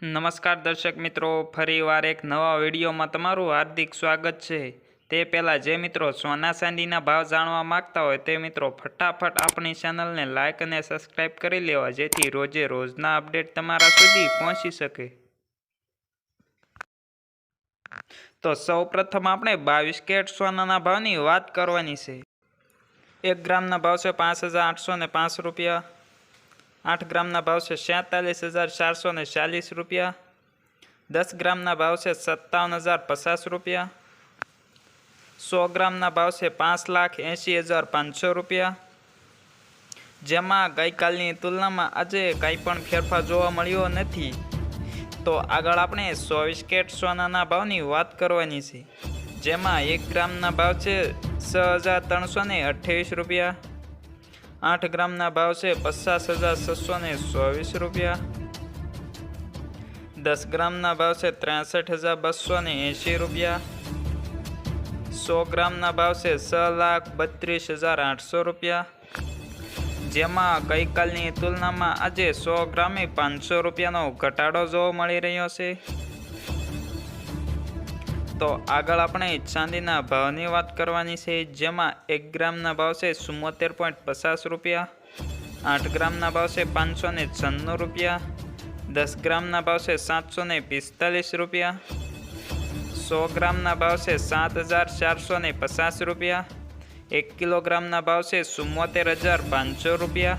નમસ્કાર દર્શક મિત્રો, ફરીવાર એક નવા વિડીયોમાં તમારું હાર્દિક સ્વાગત છે। તે પહેલાં જે મિત્રો સોના ચાંદીના ભાવ જાણવા માંગતા હોય તે મિત્રો ફટાફટ આપણી ચેનલને લાઇક અને સબસ્ક્રાઈબ કરી લેવા, જેથી રોજે રોજના અપડેટ તમારા સુધી પહોંચી શકે। તો સૌપ્રથમ આપણે 22 કેરેટ સોનાના ભાવની વાત કરવાની છે। 1 ગ્રામના ભાવ છે 5,805 રૂપિયા। 8 ગ્રામના ભાવ છે 47,440 રૂપિયા। 10 ગ્રામના ભાવ છે 57,050 રૂપિયા। 100 ગ્રામના ભાવ છે 5,80,500 રૂપિયા, જેમાં ગઈકાલની તુલનામાં આજે કંઈ પણ ફેરફાર જોવા મળ્યો નથી। તો આગળ આપણે 24 કેરેટ સોનાના ભાવની વાત કરવાની છે, જેમાં 1 ગ્રામના ભાવ છે 6,328 રૂપિયા। 8 ગ્રામના ભાવ છે 50,624 રૂપિયા। 10 ગ્રામના ભાવ છે 63,280 રૂપિયા। 100 ગ્રામના ભાવ છે 6,32,800 રૂપિયા, જેમાં ગઈકાલની તુલનામાં આજે 100 ગ્રામે 500 રૂપિયાનો ઘટાડો જોવા મળી રહ્યો છે। તો આગળ આપણે ચાંદીના ભાવની વાત કરવાની છે, જેમાં 1 ગ્રામના ભાવ છે 74.50 રૂપિયા। 8 ગ્રામના ભાવ છે 596 રૂપિયા। 10 ગ્રામના ભાવ છે 745 રૂપિયા। 100 ગ્રામના ભાવ છે 7,450 રૂપિયા। 1 કિલોગ્રામના ભાવ છે 74,500 રૂપિયા।